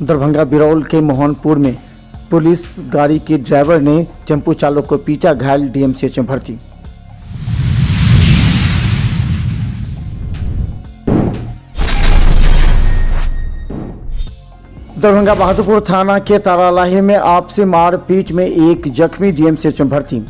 दरभंगा बिरौल के मोहनपुर में पुलिस गाड़ी के ड्राइवर ने टेम्पो चालक को पीटा, घायल डीएमसीएच में भर्ती। दरभंगा बहादुरपुर थाना के तारालाही में आपसी मारपीट में एक जख्मी, डीएमसीएच में भर्ती।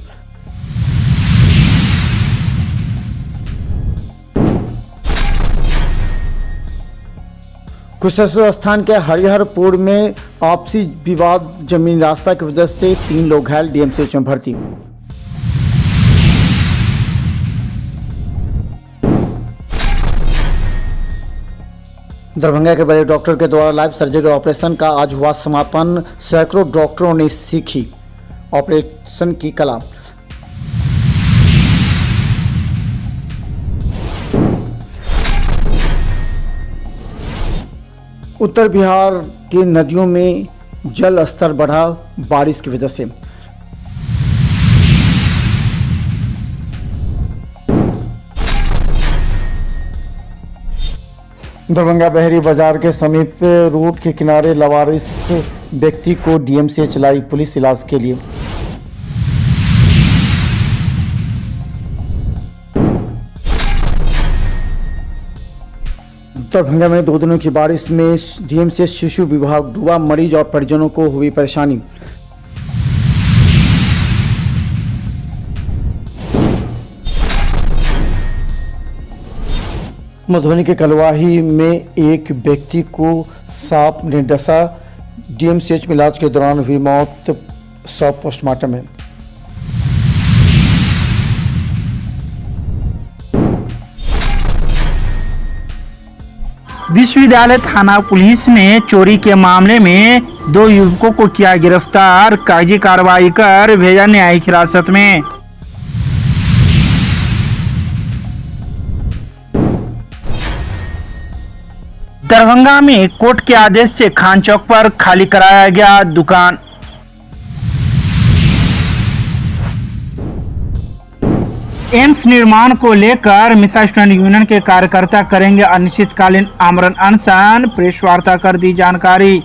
कुशेश्वर स्थान के हरिहरपुर में आपसी विवाद जमीन रास्ता की वजह से 3 लोग घायल, डीएमसीएच में भर्ती। दरभंगा के बड़े डॉक्टर के द्वारा लाइव सर्जरी ऑपरेशन का आज हुआ समापन। सैकड़ों डॉक्टरों ने सीखी ऑपरेशन की कला। उत्तर बिहार की नदियों में जल स्तर बढ़ा बारिश की वजह से। दरभंगा बहरी बाजार के समीप रोड के किनारे लवारिस व्यक्ति को डीएमसीएच लाई पुलिस इलाज के लिए। दरभंगा में 2 दिनों की बारिश में डीएमसीएच शिशु विभाग डूबा, मरीज और परिजनों को हुई परेशानी। मधुबनी के कलवाही में एक व्यक्ति को सांप ने डसा, डीएमसीएच में इलाज के दौरान हुई मौत, शव पोस्टमार्टम है। विश्वविद्यालय थाना पुलिस ने चोरी के मामले में 2 युवकों को किया गिरफ्तार, कागजी कार्रवाई कर भेजा न्यायिक हिरासत में। दरभंगा में कोर्ट के आदेश से खान चौक पर खाली कराया गया दुकान। एम्स निर्माण को लेकर मिसा स्टूडेंट यूनियन के कार्यकर्ता करेंगे अनिश्चितकालीन आमरण अनशन, प्रेस वार्ता कर दी जानकारी।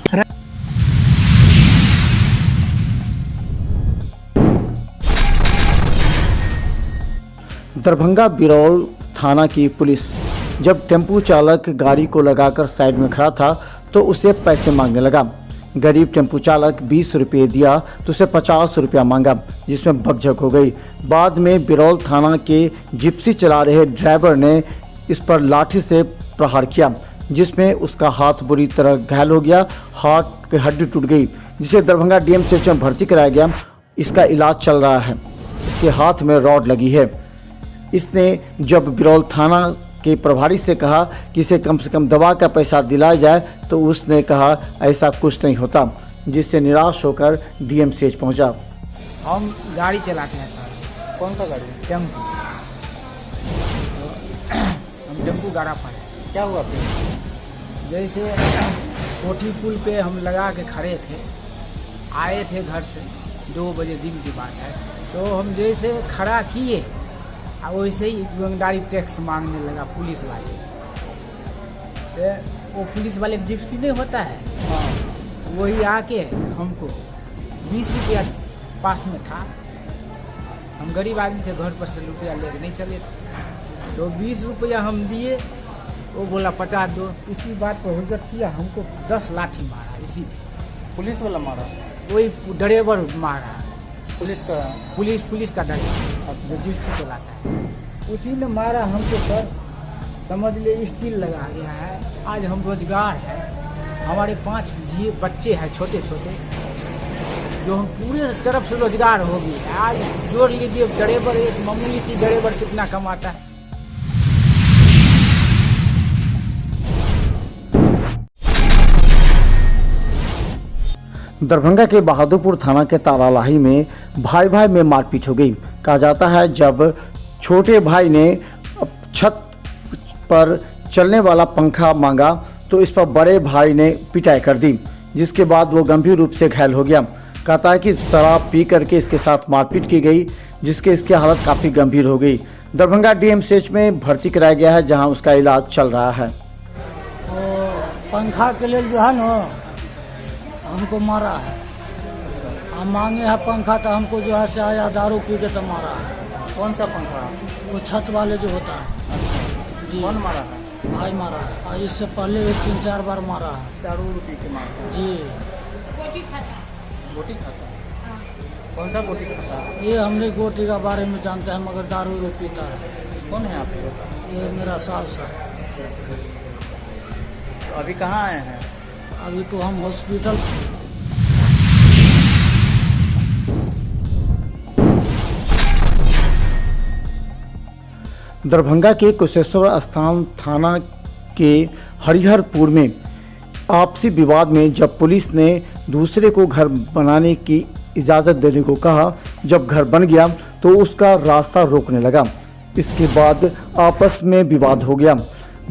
दरभंगा बिरौल थाना की पुलिस जब टेम्पो चालक गाड़ी को लगाकर साइड में खड़ा था तो उसे पैसे मांगने लगा। गरीब टेम्पो चालक 20 रुपये दिया तो उसे 50 रुपया मांगा, जिसमें बकझक हो गई। बाद में बिरौल थाना के जिप्सी चला रहे ड्राइवर ने इस पर लाठी से प्रहार किया, जिसमें उसका हाथ बुरी तरह घायल हो गया, हाथ की हड्डी टूट गई, जिसे दरभंगा डीएमसीएच में भर्ती कराया गया। इसका इलाज चल रहा है। इसके हाथ में रॉड लगी है। इसने जब बिरौल थाना के प्रभारी से कहा कि इसे कम से कम दवा का पैसा दिलाया जाए तो उसने कहा ऐसा कुछ नहीं होता, जिससे निराश होकर डीएमसीएच पहुंचा। हम गाड़ी चलाते हैं सर। कौन सा गाड़ी? टेम्पू। हम टेम्पू गाड़ा पड़े। क्या हुआ फिर? जैसे कोठी पुल पे हम लगा के खड़े थे, आए थे घर से 2 बजे दिन की बात है, तो हम जैसे खड़ा किए वैसे ही ईमानदारी टैक्स मांगने लगा पुलिस वाले। वो पुलिस वाले जिप्सी नहीं होता है, वही आके हमको 20 रुपया पास में था। हम गरीब आदमी थे, घर पर से रुपया लेके नहीं चले थे, तो 20 रुपया हम दिए। वो बोला 50 दो। इसी बात पर हुज्जत किया, हमको 10 लाठी मारा। इसी पुलिस वाला मारा? वही ड्राइवर मारा। पुलिस का ड्राइवर जो जिप्सी चलाता है, उसी ने मारा हमको सर। समझ ले स्टील लगा गया है। आज हम रोजगार है, हमारे 5 बच्चे हैं छोटे छोटे, जो हम पूरे तरफ से रोजगार हो गई। आज जोड़ लीजिए ड्राइवर, एक मामूली सी ड्राइवर कितना कमाता है। दरभंगा के बहादुरपुर थाना के तारालाही में भाई भाई में मारपीट हो गई। कहा जाता है जब छोटे भाई ने छत पर चलने वाला पंखा मांगा तो इस पर बड़े भाई ने पिटाई कर दी, जिसके बाद वो गंभीर रूप से घायल हो गया। कहता है कि शराब पी करके इसके साथ मारपीट की गई, जिसके इसकी हालत काफ़ी गंभीर हो गई। दरभंगा डीएमसीएच में भर्ती कराया गया है, जहां उसका इलाज चल रहा है। पंखा के लिए जो है ना हमको मारा है। हम मांगे है पंखा तो हमको जो है से आया दारू पी के तो मारा है। कौन सा पंखा? वो छत वाले जो होता है। जी कौन मारा है? भाई मारा है। आज इससे पहले भी 3-4 बार मारा है। दारू पी के मारा है। जी गोटी खाता है? कौन सा गोटी खाता है? ये हमने गोटी का बारे में जानते हैं मगर दारू वो पीता है। कौन है आपके? ये मेरा सास है। तो अभी कहाँ आए हैं? अभी तो हम हॉस्पिटल। दरभंगा के कुशेश्वर स्थान थाना के हरिहरपुर में आपसी विवाद में जब पुलिस ने दूसरे को घर बनाने की इजाज़त देने को कहा, जब घर बन गया तो उसका रास्ता रोकने लगा। इसके बाद आपस में विवाद हो गया।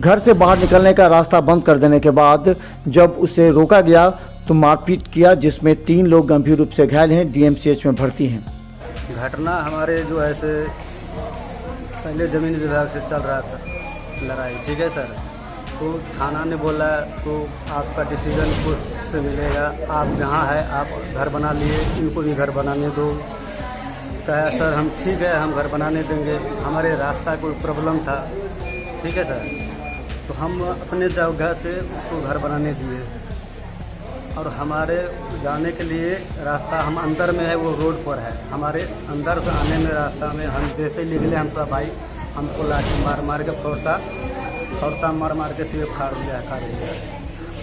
घर से बाहर निकलने का रास्ता बंद कर देने के बाद जब उसे रोका गया तो मारपीट किया, जिसमें 3 लोग गंभीर रूप से घायल हैं, डीएमसीएच में भर्ती हैं। घटना हमारे जो है से पहले ज़मीन विभाग से चल रहा था लड़ाई, ठीक है सर। तो थाना ने बोला तो आपका डिसीजन कोर्ट से मिलेगा, आप जहाँ है आप घर बना लिए, इनको भी घर बनाने दो। कहा सर हम ठीक है हम घर बनाने देंगे, हमारे रास्ता कोई प्रॉब्लम था, ठीक है सर। तो हम अपने जगह से उसको घर बनाने दिए और हमारे जाने के लिए रास्ता हम अंदर में है, वो रोड पर है। हमारे अंदर से आने में रास्ता में हम जैसे ही निकले हम सब भाई हमको लाठी मार के फौरसा मार के सिर्फ फाड़ दिया है।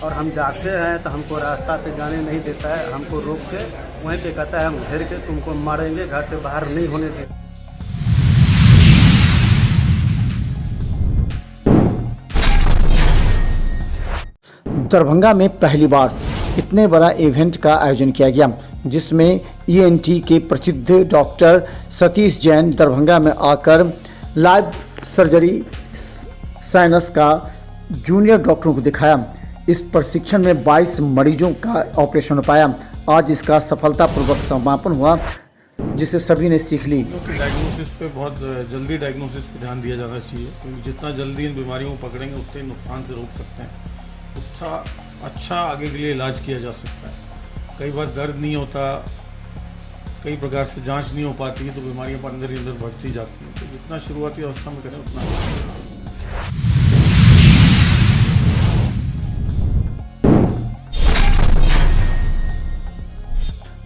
और हम जाते हैं तो हमको रास्ता पे जाने नहीं देता है, हमको रोक के वहीं पे कहता है हम घेर के तुमको मारेंगे, घर से बाहर नहीं होने देते। दरभंगा में पहली बार इतने बड़ा इवेंट का आयोजन किया गया, जिसमें ईएनटी के प्रसिद्ध डॉक्टर सतीश जैन दरभंगा में आकर लाइव सर्जरी साइनस का जूनियर डॉक्टरों को दिखाया। इस प्रशिक्षण में 22 मरीजों का ऑपरेशन हो पाया। आज इसका सफलतापूर्वक समापन हुआ, जिसे सभी ने सीख ली। डायग्नोसिस पे बहुत जल्दी डायग्नोसिस पे ध्यान दिया जाना चाहिए, क्योंकि जितना जल्दी इन बीमारियों को पकड़ेंगे उतने नुकसान से रोक सकते हैं, उतना अच्छा आगे के लिए इलाज किया जा सकता है। कई बार दर्द नहीं होता, कई प्रकार से जांच नहीं हो पाती है, तो बीमारियां अंदर ही अंदर बढ़ती जाती हैं। तो जितना शुरुआती अवस्था में करें उतना अच्छा।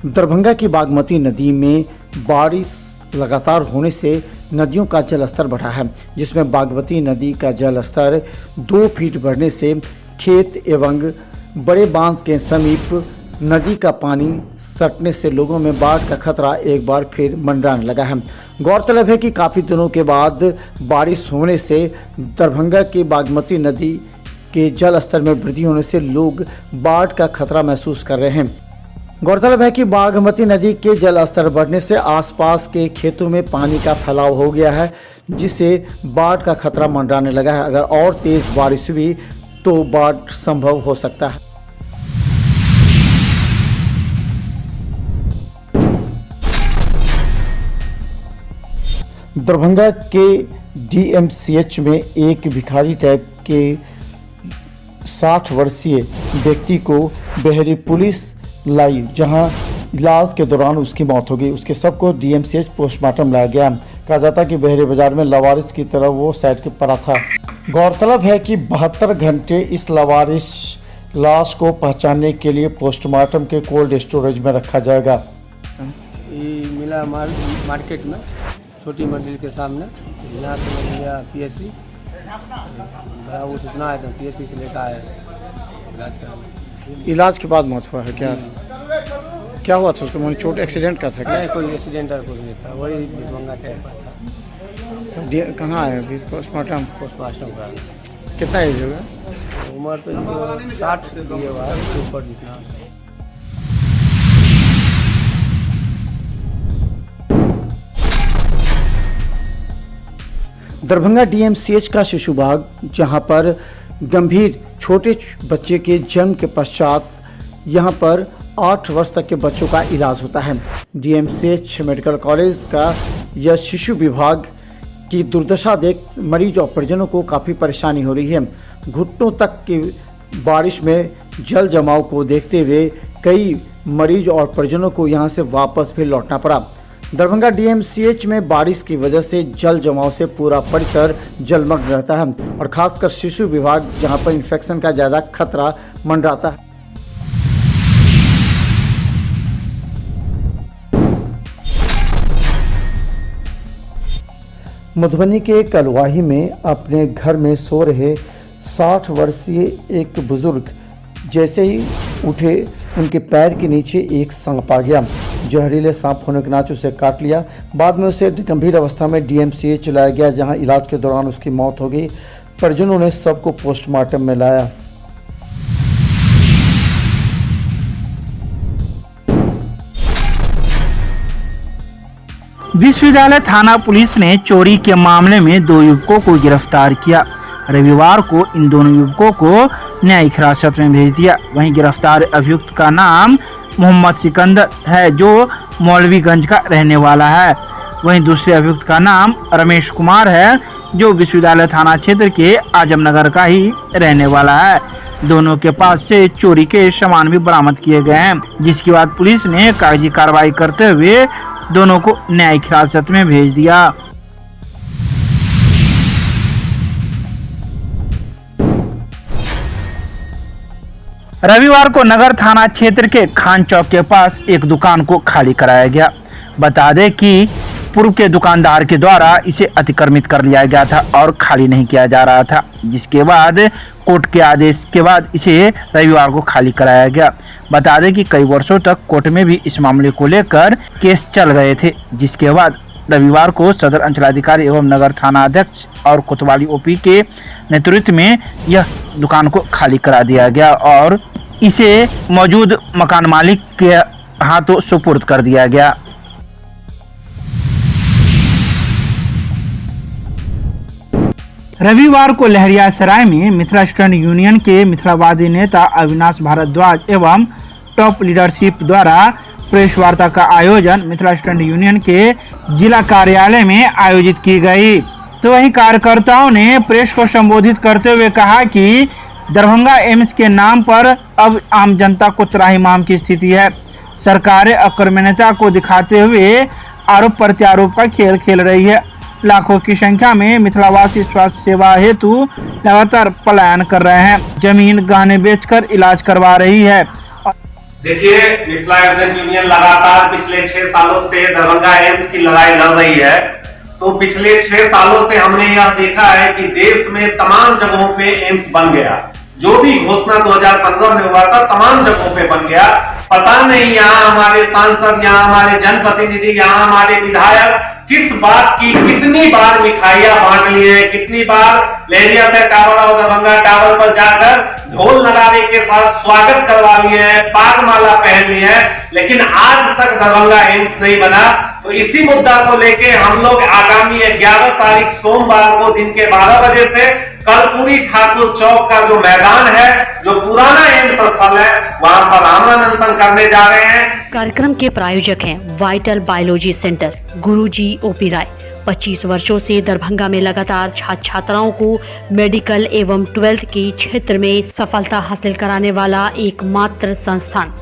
दरभंगा की बागमती नदी में बारिश लगातार होने से नदियों का जलस्तर बढ़ा है, जिसमें बागमती नदी का जलस्तर 2 फीट बढ़ने से खेत एवं बड़े बांध के समीप नदी का पानी सटने से लोगों में बाढ़ का खतरा एक बार फिर मंडराने लगा है। गौरतलब है कि काफ़ी दिनों के बाद बारिश होने से दरभंगा की बागमती नदी के जल स्तर में वृद्धि होने से लोग बाढ़ का खतरा महसूस कर रहे हैं। गौरतलब है कि बागमती नदी के जल स्तर बढ़ने से आसपास के खेतों में पानी का फैलाव हो गया है, जिससे बाढ़ का खतरा मंडराने लगा है। अगर और तेज बारिश हुई तो बाढ़ संभव हो सकता है। दरभंगा के डीएमसीएच में एक भिखारी टाइप के 60 वर्षीय व्यक्ति को बहरी पुलिस लाई, जहां इलाज के दौरान उसकी मौत हो गई। उसके शव को डीएमसीएच पोस्टमार्टम लाया गया। कहा जाता है कि बहरे बाजार में लवारिस की तरह वो साइड के पड़ा था। गौरतलब है कि 72 घंटे इस लवारिस लाश को पहचानने के लिए पोस्टमार्टम के कोल्ड स्टोरेज में रखा जाएगा। ये मिला मार्केट में छोटी मंदिर के सामने, यहाँ से मिल गया पीएससी, वो सूचना है तो पीएससी से लेकर आए इलाज कराने। इलाज के बाद मौत हुआ है क्या? क्या हुआ था उसको? मुझे चोट एक्सीडेंट का था क्या? नहीं, कोई एक्सीडेंट और कुछ नहीं था, वही दरभंगा टाइप का था। कहाँ आया अभी पोस्टमार्टम? पोस्टमार्टम का कितना एज होगा? उम्र तो 60 दिए हुआ है, उसके ऊपर जितना। दरभंगा डीएमसीएच का शिशु विभाग, जहां पर गंभीर छोटे बच्चे के जन्म के पश्चात यहां पर 8 वर्ष तक के बच्चों का इलाज होता है। डीएमसीएच मेडिकल कॉलेज का यह शिशु विभाग की दुर्दशा देख मरीज और परिजनों को काफ़ी परेशानी हो रही है। घुटनों तक की बारिश में जल जमाव को देखते हुए कई मरीज और परिजनों को यहां से वापस भी लौटना पड़ा। दरभंगा डीएमसीएच में बारिश की वजह से जल जमाव से पूरा परिसर जलमग्न रहता है और खासकर शिशु विभाग जहां पर इन्फेक्शन का ज्यादा खतरा मंडराता है। मधुबनी के कलवाही में अपने घर में सो रहे 60 वर्षीय एक बुजुर्ग जैसे ही उठे उनके पैर के नीचे एक सांप आ गया। जहरीले सांप होने के नाते उसे काट लिया। बाद में उसे गंभीर अवस्था में डीएमसीएच लाया गया, जहां इलाज के दौरान उसकी मौत हो गई। परिजनों ने शव को पोस्टमार्टम में लाया। विश्वविद्यालय थाना पुलिस ने चोरी के मामले में 2 युवकों को गिरफ्तार किया। रविवार को इन दोनों युवकों को न्यायिक हिरासत में भेज दिया। वहीं गिरफ्तार अभियुक्त का नाम मोहम्मद सिकंदर है, जो मौलवीगंज का रहने वाला है। वहीं दूसरे अभियुक्त का नाम रमेश कुमार है, जो विश्वविद्यालय थाना क्षेत्र के आजमनगर का ही रहने वाला है। दोनों के पास से चोरी के सामान भी बरामद किए गए हैं, जिसके बाद पुलिस ने कागजी कार्रवाई करते हुए दोनों को न्यायिक हिरासत में भेज दिया। रविवार को नगर थाना क्षेत्र के खान चौक के पास एक दुकान को खाली कराया गया। बता दें कि पूर्व के दुकानदार के द्वारा इसे अतिक्रमित कर लिया गया था और खाली नहीं किया जा रहा था, जिसके बाद कोर्ट के आदेश के बाद इसे रविवार को खाली कराया गया। बता दें कि कई वर्षों तक कोर्ट में भी इस मामले को लेकर केस चल गए थे, जिसके बाद रविवार को सदर अंचलाधिकारी एवं नगर थाना अध्यक्ष और कोतवाली ओपी के नेतृत्व में यह दुकान को खाली करा दिया गया और इसे मौजूद मकान मालिक के हाथों सुपुर्द कर दिया गया। रविवार को लहरियासराय में मिथिला स्टूडेंट यूनियन के मिथिलावादी नेता अविनाश भारद्वाज एवं टॉप लीडरशिप द्वारा प्रेस वार्ता का आयोजन मिथिला स्टूडेंट यूनियन के जिला कार्यालय में आयोजित की गई। तो वहीं कार्यकर्ताओं ने प्रेस को संबोधित करते हुए कहा कि दरभंगा एम्स के नाम पर अब आम जनता को त्राहिमाम की स्थिति है। सरकारें अकर्मण्यता को दिखाते हुए आरोप प्रत्यारोप का खेल खेल रही है। लाखों की संख्या में मिथिलावासी स्वास्थ्य सेवा हेतु लगातार पलायन कर रहे हैं। जमीन गहने बेचकर इलाज करवा रही है। देखिए, मिथिला स्टूडेंट यूनियन लगातार पिछले 6 सालों से दरभंगा एम्स की लड़ाई लड़ रही है। तो पिछले 6 सालों से हमने यह देखा है कि देश में तमाम जगहों पे एम्स बन गया। जो भी घोषणा 2015 में हुआ था तमाम जगहों पे बन गया। पता नहीं यहाँ हमारे सांसद, यहाँ हमारे जनप्रतिनिधि, यहाँ हमारे विधायक किस बात की कितनी बार मिठाइयां बांट ली है, कितनी बार लहरिया से टावर और दरभंगा टावर पर जाकर ढोल नगाड़े के साथ स्वागत करवा लिए हैं, पागमाला पहन ली है, लेकिन आज तक दरभंगा एम्स नहीं बना। तो इसी मुद्दा को लेके हम लोग आगामी 11 तारीख सोमवार को दिन के 12 बजे से कर्पूरी ठाकुर चौक का जो मैदान है, जो पुराना एम्स स्थल है, वहां पर आमरण अनशन करने जा रहे हैं। कार्यक्रम के प्रायोजक हैं वाइटल बायोलॉजी सेंटर, गुरुजी ओपी राय। 25 वर्षों से दरभंगा में लगातार छात्र छात्राओं को मेडिकल एवं 12th के क्षेत्र में सफलता हासिल कराने वाला एकमात्र संस्थान